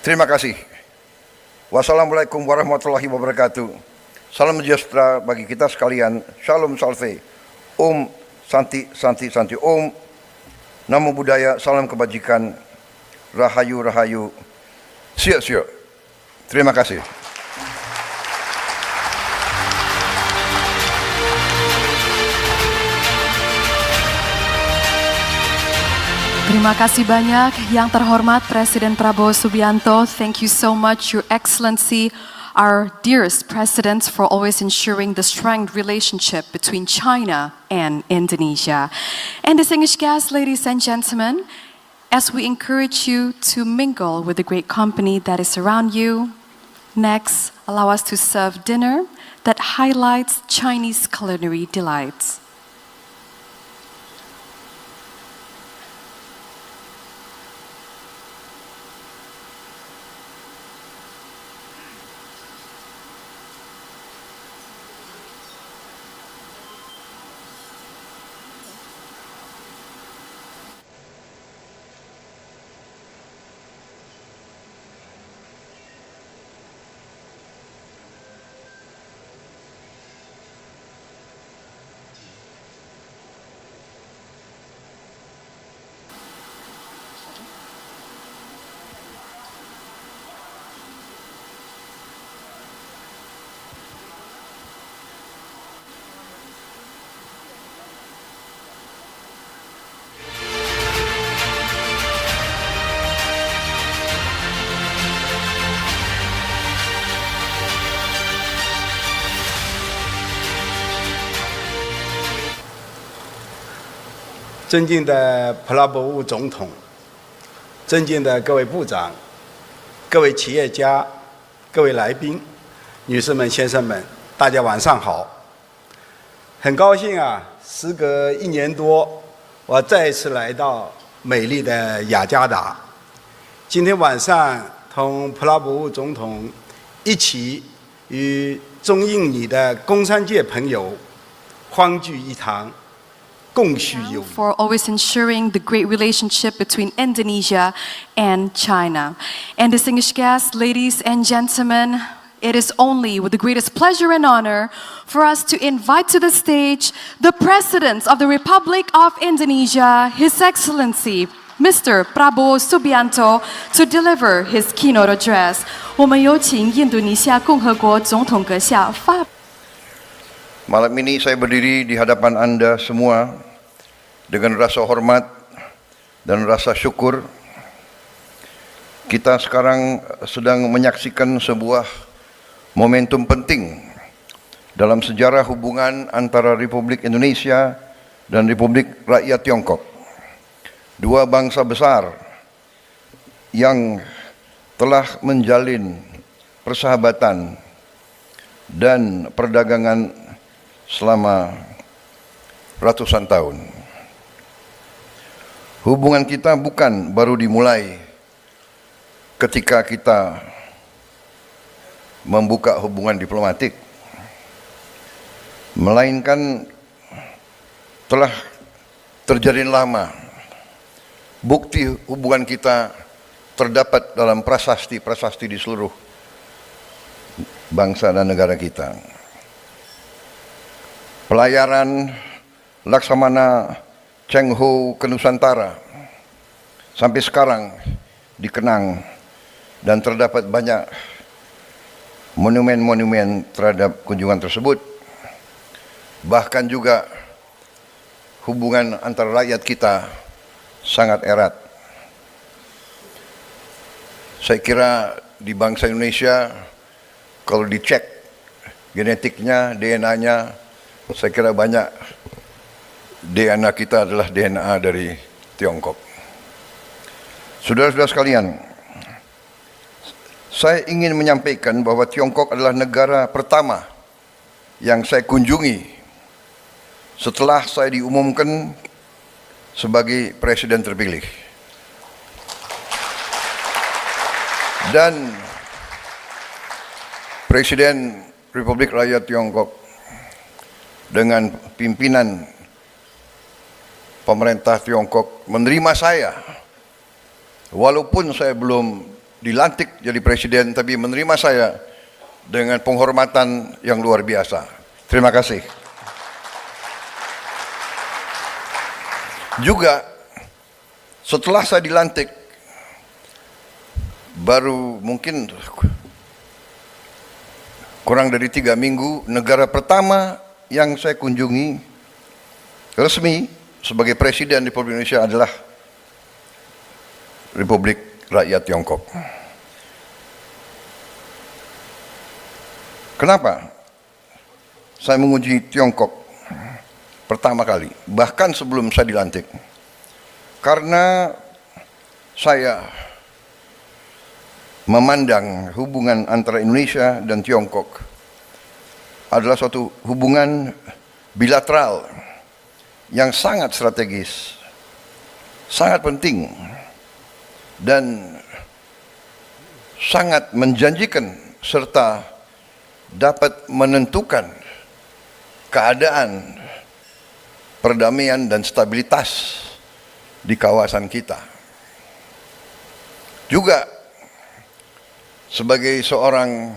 Terima kasih. Wassalamualaikum warahmatullahi wabarakatuh. Salam sejahtera bagi kita sekalian. Shalom Salve. Om Santi Santi Santi. Om Namo Buddhaya. Salam kebajikan. Rahayu Rahayu. Siap siap. Terima kasih. Terima kasih banyak yang terhormat Presiden Prabowo Subianto. Thank you so much, Your Excellency, our dearest President, for always ensuring the strong relationship between China and Indonesia. And distinguished guests, ladies and gentlemen, as we encourage you to mingle with the great company that is around you, next, allow us to serve dinner that highlights Chinese culinary delights.尊敬的普拉博务总统，尊敬的各位部长、各位企业家、各位来宾、女士们、先生们，大家晚上好。很高兴啊，时隔1年多，我再一次来到美丽的雅加达。今天晚上同普拉博务总统一起与中印尼的工商界朋友欢聚一堂。For always ensuring the great relationship between Indonesia and China. And distinguished guests, ladies and gentlemen, it is only with the greatest pleasure and honor for us to invite to the stage the President of the Republic of Indonesia, His Excellency, Mr. Prabowo Subianto, to deliver his keynote address. 我们有请印度尼西亚共和国总统阁下发。Malam ini saya berdiri di hadapan Anda semua dengan rasa hormat dan rasa syukur. Kita sekarang sedang menyaksikan sebuah momentum penting dalam sejarah hubungan antara Republik Indonesia dan Republik Rakyat Tiongkok. Dua bangsa besar yang telah menjalin persahabatan dan perdagangan selama ratusan tahun. Hubungan kita bukan baru dimulai ketika kita membuka hubungan diplomatik, melainkan telah terjalin lama. Bukti hubungan kita terdapat dalam prasasti-prasasti di seluruh bangsa dan negara kita. Pelayaran Laksamana Cheng Ho ke Nusantara sampai sekarang dikenang dan terdapat banyak monumen-monumen terhadap kunjungan tersebut. Bahkan juga hubungan antara rakyat kita sangat erat. Saya kira di bangsa Indonesia kalau dicek genetiknya, DNA-nya, saya kira banyak DNA kita adalah DNA dari Tiongkok. Saudara-saudara sekalian, saya ingin menyampaikan bahwa Tiongkok adalah negara pertama yang saya kunjungi setelah saya diumumkan sebagai presiden terpilih. Dan Presiden Republik Rakyat Tiongkok dengan pimpinan pemerintah Tiongkok menerima saya walaupun saya belum dilantik jadi presiden, tapi menerima saya dengan penghormatan yang luar biasa. Terima kasih. Juga setelah saya dilantik, baru mungkin kurang dari 3 minggu, negara pertama yang saya kunjungi resmi sebagai Presiden Republik Indonesia adalah Republik Rakyat Tiongkok. Kenapa saya mengunjungi Tiongkok pertama kali, bahkan sebelum saya dilantik? Karena saya memandang hubungan antara Indonesia dan Tiongkok adalah suatu hubungan bilateral yang sangat strategis, sangat penting, dan sangat menjanjikan serta dapat menentukan keadaan perdamaian dan stabilitas di kawasan kita. Juga sebagai seorang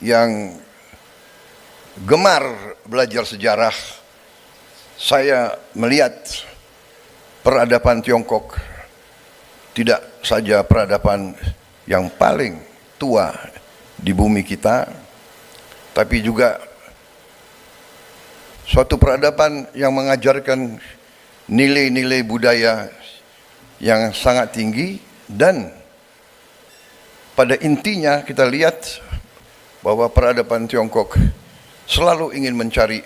yang gemar belajar sejarah, saya melihat peradaban Tiongkok tidak saja peradaban yang paling tua di bumi kita, tapi juga suatu peradaban yang mengajarkan nilai-nilai budaya yang sangat tinggi, dan pada intinya kita lihat bahwa peradaban Tiongkok selalu ingin mencari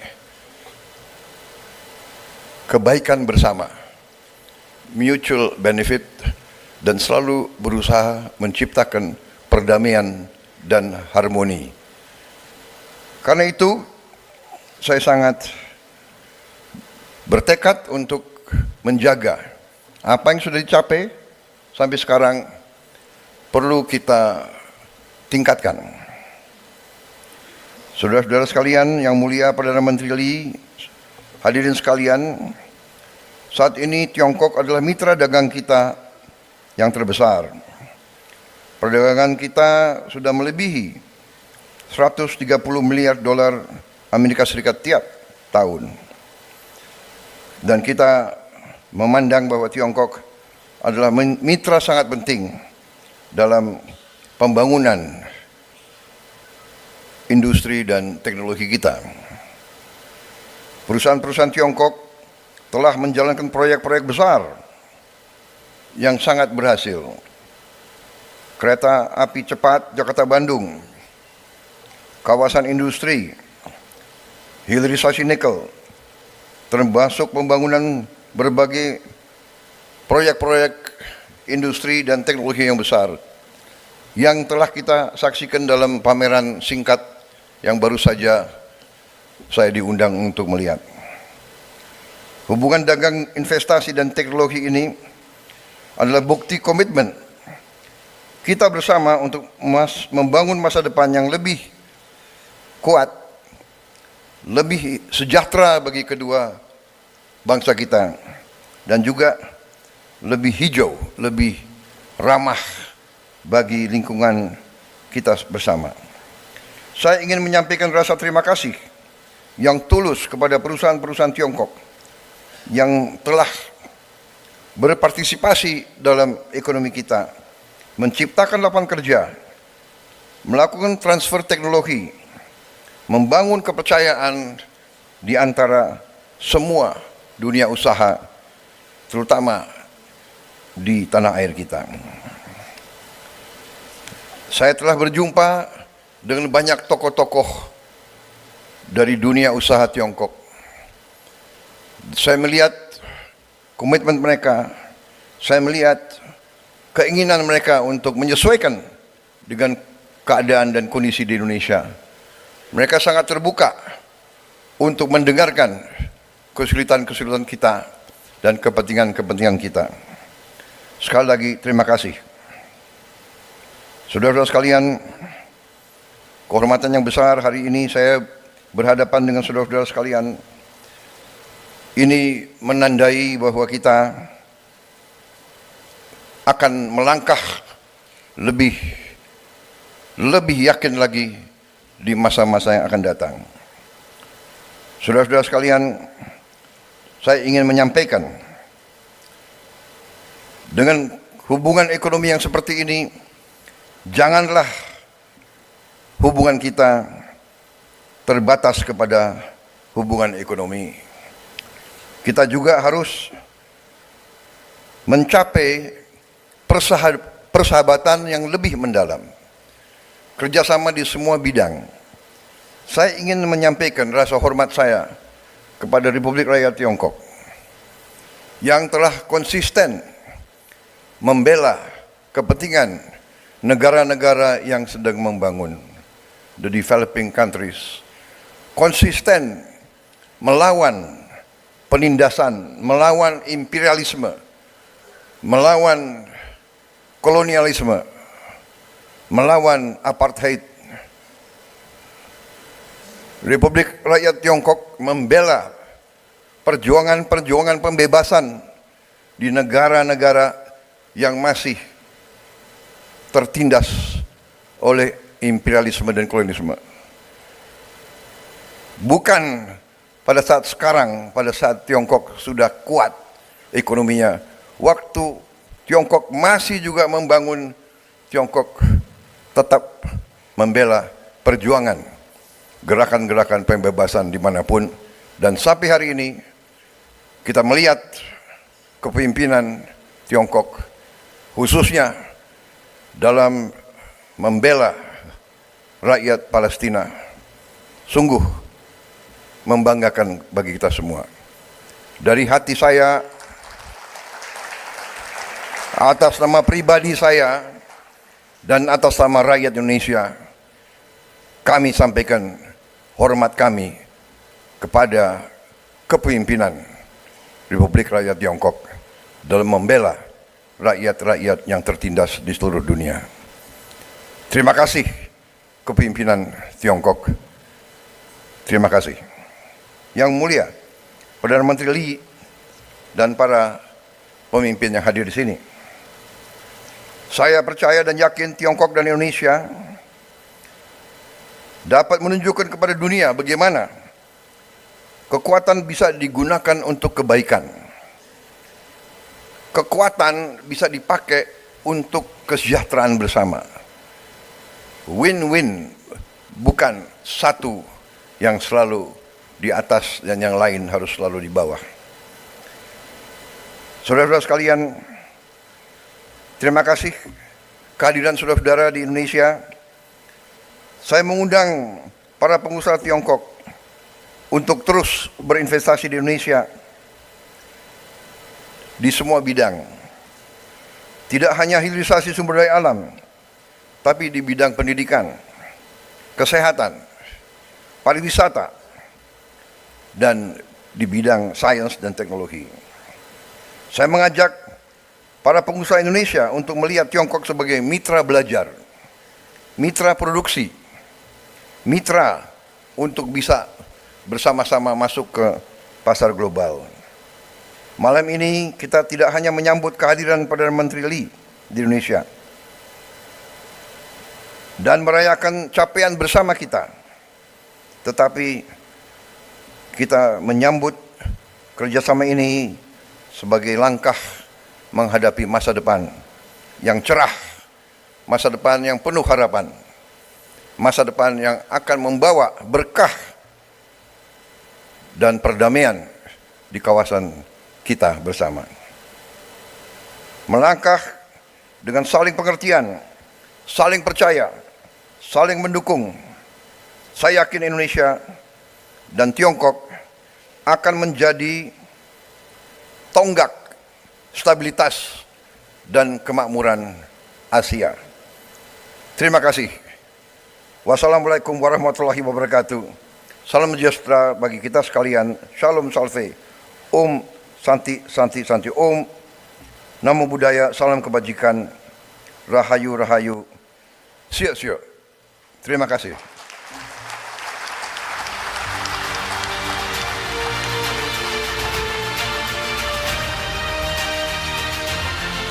kebaikan bersama, mutual benefit, dan selalu berusaha menciptakan perdamaian dan harmoni. Karena itu, saya sangat bertekad untuk menjaga apa yang sudah dicapai sampai sekarang, perlu kita tingkatkan. Saudara-saudara sekalian yang mulia, Perdana Menteri Lee, hadirin sekalian, saat ini Tiongkok adalah mitra dagang kita yang terbesar. Perdagangan kita sudah melebihi 130 miliar dolar Amerika Serikat tiap tahun. Dan kita memandang bahwa Tiongkok adalah mitra sangat penting dalam pembangunan industri dan teknologi kita. Perusahaan-perusahaan Tiongkok telah menjalankan proyek-proyek besar yang sangat berhasil. Kereta api cepat Jakarta-Bandung, kawasan industri, hilirisasi nikel, termasuk pembangunan berbagai proyek-proyek industri dan teknologi yang besar yang telah kita saksikan dalam pameran singkat yang baru saja saya diundang untuk melihat. Hubungan dagang, investasi, dan teknologi ini adalah bukti komitmen kita bersama untuk membangun masa depan yang lebih kuat, lebih sejahtera bagi kedua bangsa kita, dan juga lebih hijau, lebih ramah bagi lingkungan kita bersama. Saya ingin menyampaikan rasa terima kasih yang tulus kepada perusahaan-perusahaan Tiongkok yang telah berpartisipasi dalam ekonomi kita, menciptakan lapangan kerja, melakukan transfer teknologi, membangun kepercayaan di antara semua dunia usaha, terutama di tanah air kita. Saya telah berjumpa dengan banyak tokoh-tokoh dari dunia usaha Tiongkok. Saya melihat komitmen mereka, saya melihat keinginan mereka untuk menyesuaikan dengan keadaan dan kondisi di Indonesia. Mereka sangat terbuka untuk mendengarkan kesulitan-kesulitan kita dan kepentingan-kepentingan kita. Sekali lagi terima kasih. Saudara-saudara sekalian, kehormatan yang besar hari ini saya berhadapan dengan saudara-saudara sekalian. Ini menandai bahwa kita akan melangkah lebih yakin lagi di masa-masa yang akan datang. Saudara-saudara sekalian, saya ingin menyampaikan, dengan hubungan ekonomi yang seperti ini, janganlah hubungan kita terbatas kepada hubungan ekonomi. Kita juga harus mencapai persahabatan yang lebih mendalam, kerjasama di semua bidang. Saya ingin menyampaikan rasa hormat saya kepada Republik Rakyat Tiongkok yang telah konsisten membela kepentingan negara-negara yang sedang membangun, the developing countries, konsisten melawan penindasan, melawan imperialisme, melawan kolonialisme, melawan apartheid. Republik Rakyat Tiongkok membela perjuangan pembebasan di negara-negara yang masih tertindas oleh imperialisme dan kolonialisme. Bukan pada saat sekarang, pada saat Tiongkok sudah kuat ekonominya, waktu Tiongkok masih juga membangun, Tiongkok tetap membela perjuangan gerakan-gerakan pembebasan dimanapun. Dan sampai hari ini kita melihat kepemimpinan Tiongkok khususnya dalam membela rakyat Palestina sungguh membanggakan bagi kita semua. Dari hati saya, atas nama pribadi saya dan atas nama rakyat Indonesia, kami sampaikan hormat kami kepada kepemimpinan Republik Rakyat Tiongkok dalam membela rakyat-rakyat yang tertindas di seluruh dunia. Terima kasih kepemimpinan Tiongkok. Terima kasih. Yang mulia Perdana Menteri Lee dan para pemimpin yang hadir di sini. Saya percaya dan yakin Tiongkok dan Indonesia dapat menunjukkan kepada dunia bagaimana kekuatan bisa digunakan untuk kebaikan. Kekuatan bisa dipakai untuk kesejahteraan bersama. Win-win, bukan satu yang selalu di atas dan yang lain harus selalu di bawah. Saudara-saudara sekalian, terima kasih kehadiran saudara-saudara di Indonesia. Saya mengundang para pengusaha Tiongkok untuk terus berinvestasi di Indonesia di semua bidang. Tidak hanya hilirisasi sumber daya alam, tapi di bidang pendidikan, kesehatan, pariwisata, dan di bidang sains dan teknologi. Saya mengajak para pengusaha Indonesia untuk melihat Tiongkok sebagai mitra belajar, mitra produksi, mitra untuk bisa bersama-sama masuk ke pasar global. Malam ini kita tidak hanya menyambut kehadiran Perdana Menteri Lee di Indonesia dan merayakan capaian bersama kita, tetapi kita menyambut kerjasama ini sebagai langkah menghadapi masa depan yang cerah, masa depan yang penuh harapan, masa depan yang akan membawa berkah dan perdamaian di kawasan kita bersama. Melangkah dengan saling pengertian, saling percaya, saling mendukung. Saya yakin Indonesia dan Tiongkok akan menjadi tonggak stabilitas dan kemakmuran Asia. Terima kasih. Wassalamualaikum warahmatullahi wabarakatuh. Salam sejahtera bagi kita sekalian. Shalom Salve. Om Santi Santi Santi. Om Namo Buddhaya. Salam kebajikan. Rahayu Rahayu. Siap siap. Terima kasih.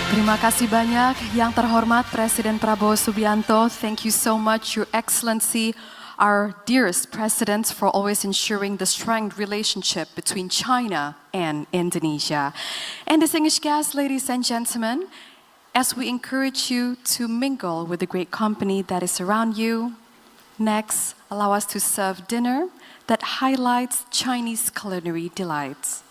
Terima kasih banyak Yang Terhormat Presiden Prabowo Subianto. Thank you so much, Your Excellency, our dearest presidents, for always ensuring the strong relationship between China and Indonesia. And distinguished guests, ladies and gentlemen, as we encourage you to mingle with the great company that is around you, next, allow us to serve dinner that highlights Chinese culinary delights.